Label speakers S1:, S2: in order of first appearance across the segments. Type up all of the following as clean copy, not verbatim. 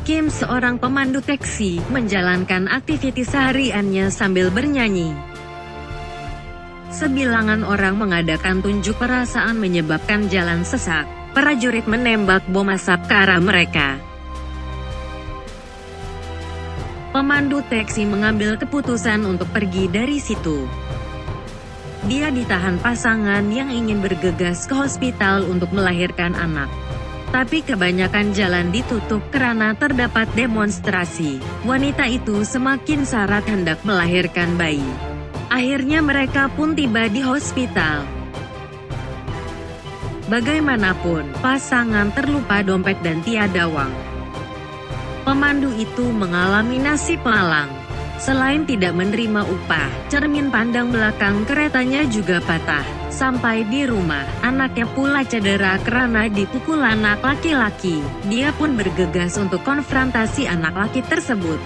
S1: Kim, seorang pemandu taksi, menjalankan aktivitas sehariannya sambil bernyanyi. Sebilangan orang mengadakan tunjuk perasaan menyebabkan jalan sesak. Prajurit menembak bom asap ke arah mereka. Pemandu taksi mengambil keputusan untuk pergi dari situ. Dia ditahan pasangan yang ingin bergegas ke hospital untuk melahirkan anak. Tapi kebanyakan jalan ditutup karena terdapat demonstrasi. Wanita itu semakin syarat hendak melahirkan bayi. Akhirnya mereka pun tiba di hospital. Bagaimanapun, pasangan terlupa dompet dan tiada uang. Pemandu itu mengalami nasib malang. Selain tidak menerima upah, cermin pandang belakang keretanya juga patah. Sampai di rumah, anaknya pula cedera karena dipukul anak laki-laki. Dia pun bergegas untuk konfrontasi anak laki tersebut.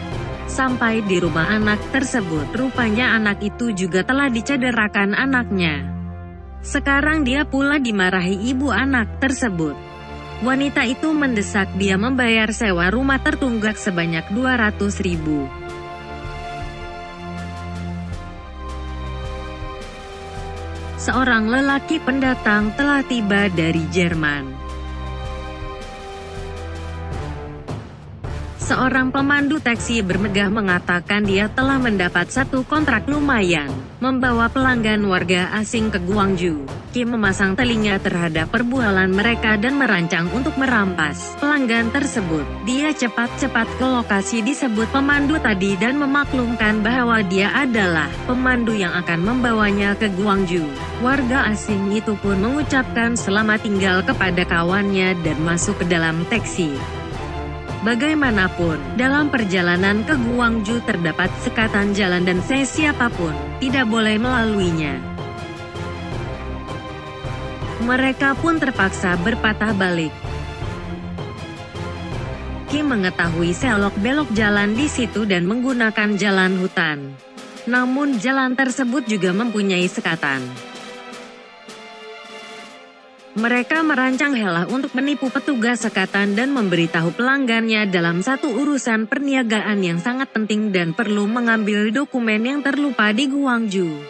S1: Sampai di rumah anak tersebut, rupanya anak itu juga telah dicederakan anaknya. Sekarang dia pula dimarahi ibu anak tersebut. Wanita itu mendesak dia membayar sewa rumah tertunggak sebanyak 200.000. Seorang lelaki pendatang telah tiba dari Jerman. Seorang pemandu taksi bermegah mengatakan dia telah mendapat satu kontrak lumayan, membawa pelanggan warga asing ke Guangzhou. Kim memasang telinga terhadap perbualan mereka dan merancang untuk merampas pelanggan tersebut. Dia cepat-cepat ke lokasi disebut pemandu tadi dan memaklumkan bahwa dia adalah pemandu yang akan membawanya ke Guangzhou. Warga asing itu pun mengucapkan selamat tinggal kepada kawannya dan masuk ke dalam taksi. Bagaimanapun, dalam perjalanan ke Guangzhou terdapat sekatan jalan dan siapapun tidak boleh melaluinya. Mereka pun terpaksa berpatah balik. Kim mengetahui selok-belok jalan di situ dan menggunakan jalan hutan. Namun jalan tersebut juga mempunyai sekatan. Mereka merancang hela untuk menipu petugas sekatan dan memberitahu pelanggannya dalam satu urusan perniagaan yang sangat penting dan perlu mengambil dokumen yang terlupa di Guangzhou.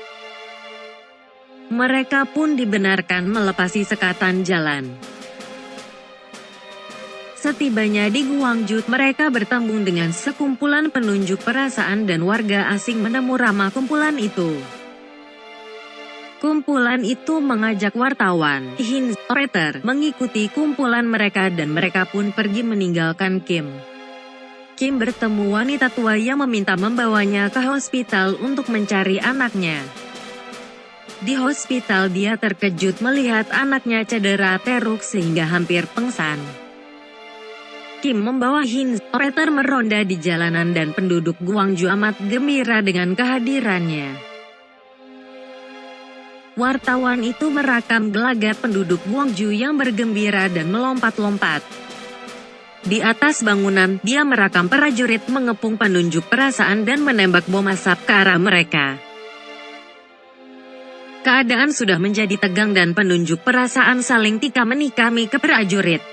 S1: Mereka pun dibenarkan melepasi sekatan jalan. Setibanya di Guangzhou, mereka bertemu dengan sekumpulan penunjuk perasaan dan warga asing menemu ramah kumpulan itu. Kumpulan itu mengajak wartawan, Hin, Reuters, mengikuti kumpulan mereka dan mereka pun pergi meninggalkan Kim. Kim bertemu wanita tua yang meminta membawanya ke hospital untuk mencari anaknya. Di hospital dia terkejut melihat anaknya cedera teruk sehingga hampir pingsan. Kim membawa Hin, Reuters meronda di jalanan dan penduduk Guangzhou amat gembira dengan kehadirannya. Wartawan itu merekam gelagat penduduk Guangzhou yang bergembira dan melompat-lompat. Di atas bangunan, dia merekam prajurit mengepung penunjuk perasaan dan menembak bom asap ke arah mereka. Keadaan sudah menjadi tegang dan penunjuk perasaan saling tikam-menikami ke prajurit.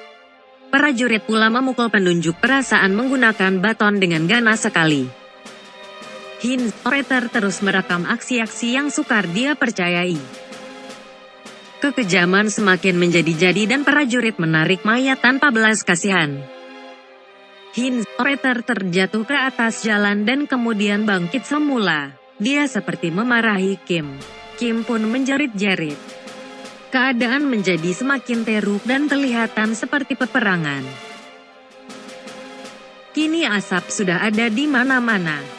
S1: Prajurit pula memukul penunjuk perasaan menggunakan baton dengan ganas sekali. Hin, Reuters terus merekam aksi-aksi yang sukar dia percayai. Kekejaman semakin menjadi-jadi dan prajurit menarik mayat tanpa belas kasihan. Hin, Reuters terjatuh ke atas jalan dan kemudian bangkit semula. Dia seperti memarahi Kim. Kim pun menjerit-jerit. Keadaan menjadi semakin teruk dan kelihatan seperti peperangan. Kini asap sudah ada di mana-mana.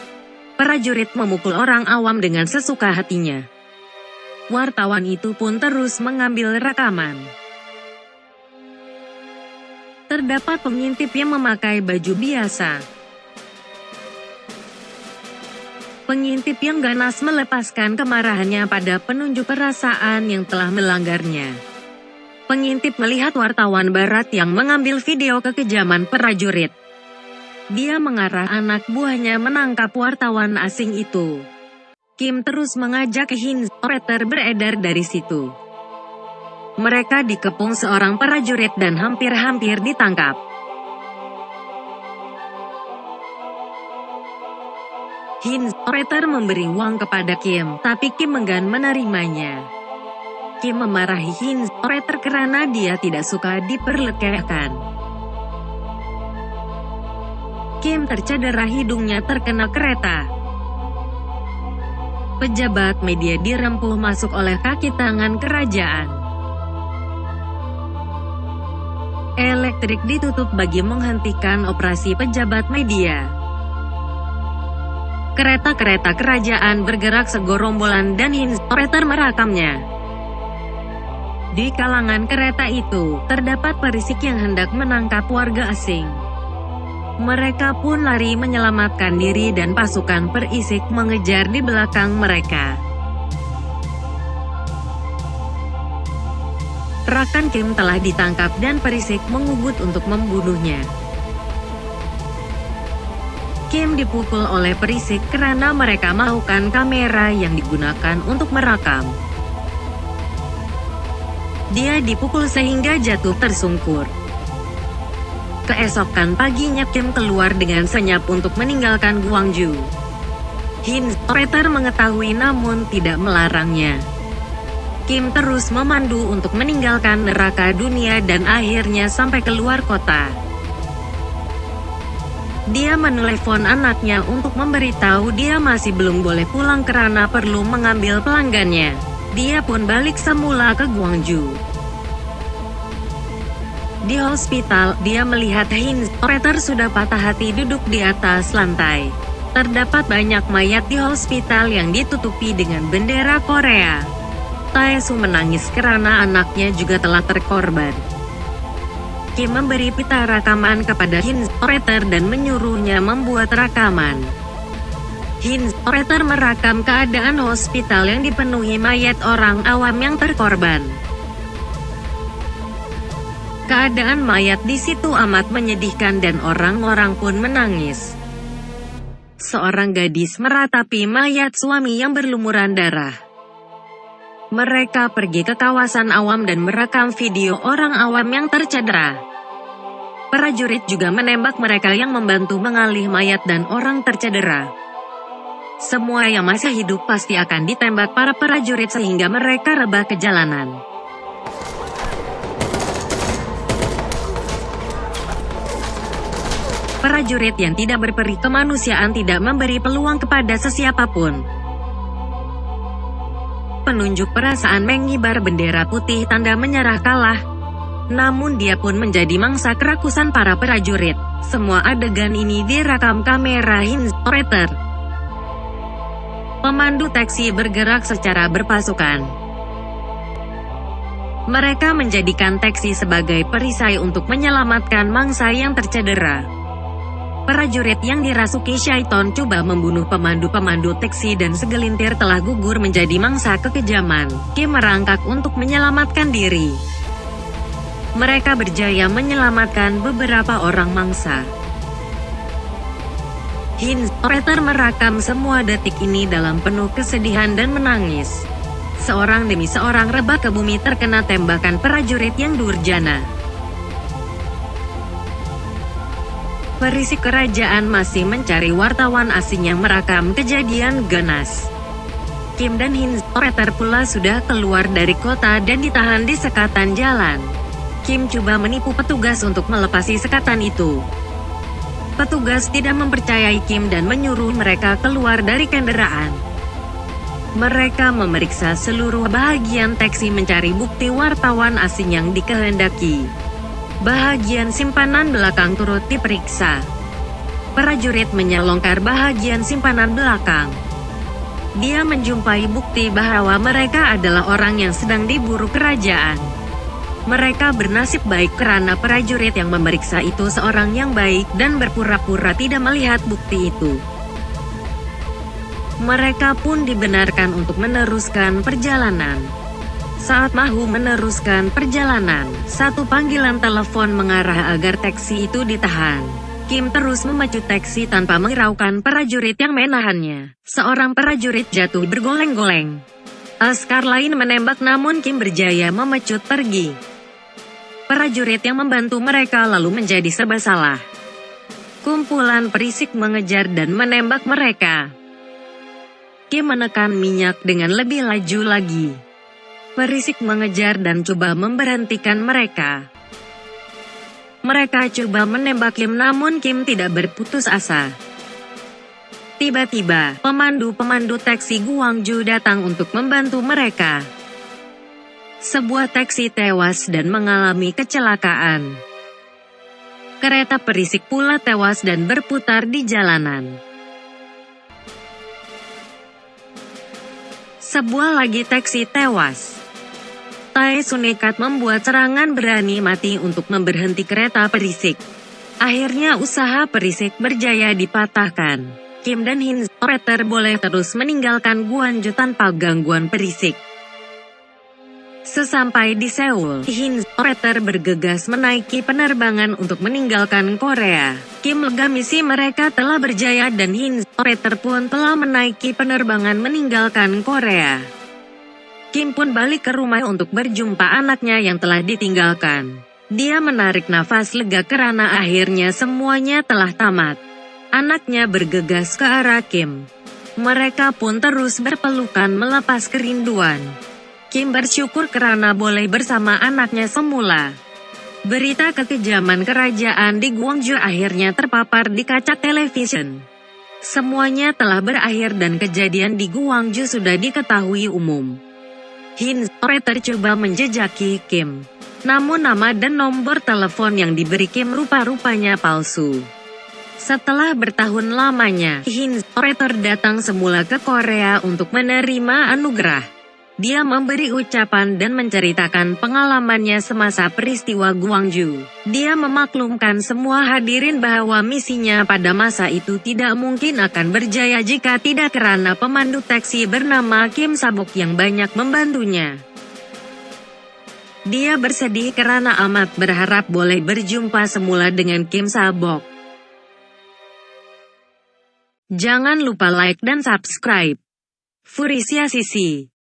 S1: Prajurit memukul orang awam dengan sesuka hatinya. Wartawan itu pun terus mengambil rekaman. Terdapat pengintip yang memakai baju biasa. Pengintip yang ganas melepaskan kemarahannya pada penunjuk perasaan yang telah melanggarnya. Pengintip melihat wartawan barat yang mengambil video kekejaman prajurit. Dia mengarah anak buahnya menangkap wartawan asing itu. Kim terus mengajak Hin, Reuters beredar dari situ. Mereka dikepung seorang prajurit dan hampir-hampir ditangkap. Operator memberi uang kepada Kim, tapi Kim enggan menerimanya. Kim memarahi operator karena dia tidak suka diperlekehkan. Kim tercedera, hidungnya terkena kereta. Pejabat media dirempuh masuk oleh kaki tangan kerajaan. Elektrik ditutup bagi menghentikan operasi pejabat media. Kereta-kereta kerajaan bergerak segorombolan dan operator merakamnya. Di kalangan kereta itu, terdapat perisik yang hendak menangkap warga asing. Mereka pun lari menyelamatkan diri dan pasukan perisik mengejar di belakang mereka. Rakan Kim telah ditangkap dan perisik mengugut untuk membunuhnya. Kim dipukul oleh perisik karena mereka melakukan kamera yang digunakan untuk merekam. Dia dipukul sehingga jatuh tersungkur. Keesokan paginya Kim keluar dengan senyap untuk meninggalkan Gwangju. Operator mengetahui namun tidak melarangnya. Kim terus memandu untuk meninggalkan neraka dunia dan akhirnya sampai keluar kota. Dia menelepon anaknya untuk memberitahu dia masih belum boleh pulang karena perlu mengambil pelanggannya. Dia pun balik semula ke Gwangju. Di hospital, dia melihat operator sudah patah hati duduk di atas lantai. Terdapat banyak mayat di hospital yang ditutupi dengan bendera Korea. Taesu menangis karena anaknya juga telah terkorban. Kim memberi pita rekaman kepada operator dan menyuruhnya membuat rekaman. Operator merekam keadaan hospital yang dipenuhi mayat orang awam yang terkorban. Keadaan mayat di situ amat menyedihkan dan orang-orang pun menangis. Seorang gadis meratapi mayat suami yang berlumuran darah. Mereka pergi ke kawasan awam dan merekam video orang awam yang tercedera. Prajurit juga menembak mereka yang membantu mengalih mayat dan orang tercedera. Semua yang masih hidup pasti akan ditembak para prajurit sehingga mereka rebah ke jalanan. Prajurit yang tidak berperi kemanusiaan tidak memberi peluang kepada sesiapapun. Penunjuk perasaan mengibar bendera putih tanda menyerah kalah. Namun dia pun menjadi mangsa kerakusan para prajurit. Semua adegan ini direkam kamera operator. Pemandu taksi bergerak secara berpasukan. Mereka menjadikan taksi sebagai perisai untuk menyelamatkan mangsa yang tercedera. Prajurit yang dirasuki syaiton coba membunuh pemandu-pemandu taksi dan segelintir telah gugur menjadi mangsa kekejaman. Kim merangkak untuk menyelamatkan diri. Mereka berjaya menyelamatkan beberapa orang mangsa. Operator merekam semua detik ini dalam penuh kesedihan dan menangis. Seorang demi seorang rebah ke bumi terkena tembakan prajurit yang durjana. Perisik kerajaan masih mencari wartawan asing yang merekam kejadian ganas. Kim dan operator pula sudah keluar dari kota dan ditahan di sekatan jalan. Kim coba menipu petugas untuk melepasi sekatan itu. Petugas tidak mempercayai Kim dan menyuruh mereka keluar dari kendaraan. Mereka memeriksa seluruh bahagian taksi mencari bukti wartawan asing yang dikehendaki. Bahagian simpanan belakang turut diperiksa. Prajurit menyelongkar bahagian simpanan belakang. Dia menjumpai bukti bahwa mereka adalah orang yang sedang diburu kerajaan. Mereka bernasib baik karena prajurit yang memeriksa itu seorang yang baik dan berpura-pura tidak melihat bukti itu. Mereka pun dibenarkan untuk meneruskan perjalanan. Saat mau meneruskan perjalanan, satu panggilan telepon mengarah agar taksi itu ditahan. Kim terus memacu taksi tanpa menghiraukan prajurit yang menahannya. Seorang prajurit jatuh bergoleng-goleng. Askar lain menembak namun Kim berjaya memecut pergi. Prajurit yang membantu mereka lalu menjadi serba salah. Kumpulan perisik mengejar dan menembak mereka. Kim menekan minyak dengan lebih laju lagi. Perisik mengejar dan coba memberhentikan mereka. Mereka coba menembak Kim namun Kim tidak berputus asa. Tiba-tiba, pemandu taksi Guangzhou datang untuk membantu mereka. Sebuah taksi tewas dan mengalami kecelakaan. Kereta perisik pula tewas dan berputar di jalanan. Sebuah lagi taksi tewas. Taesu nekat membuat serangan berani mati untuk memberhenti kereta perisik. Akhirnya usaha perisik berjaya dipatahkan. Kim dan Hin Operator boleh terus meninggalkan Guangzhou tanpa gangguan perisik. Sesampai di Seoul, Hin Operator bergegas menaiki penerbangan untuk meninggalkan Korea. Kim lega misi mereka telah berjaya dan Hin Operator pun telah menaiki penerbangan meninggalkan Korea. Kim pun balik ke rumah untuk berjumpa anaknya yang telah ditinggalkan. Dia menarik nafas lega karena akhirnya semuanya telah tamat. Anaknya bergegas ke arah Kim. Mereka pun terus berpelukan melepas kerinduan. Kim bersyukur karena boleh bersama anaknya semula. Berita kekejaman kerajaan di Guangzhou akhirnya terpapar di kaca televisyen. Semuanya telah berakhir dan kejadian di Guangzhou sudah diketahui umum. Hin Operator coba menjejaki Kim. Namun nama dan nomor telepon yang diberi Kim rupa-rupanya palsu. Setelah bertahun lamanya, Hin Operator datang semula ke Korea untuk menerima anugerah. Dia memberi ucapan dan menceritakan pengalamannya semasa peristiwa Guangzhou. Dia memaklumkan semua hadirin bahwa misinya pada masa itu tidak mungkin akan berjaya jika tidak karena pemandu taksi bernama Kim Sabok yang banyak membantunya. Dia bersedih karena amat berharap boleh berjumpa semula dengan Kim Sabok. Jangan lupa like dan subscribe. Furisia Sisi.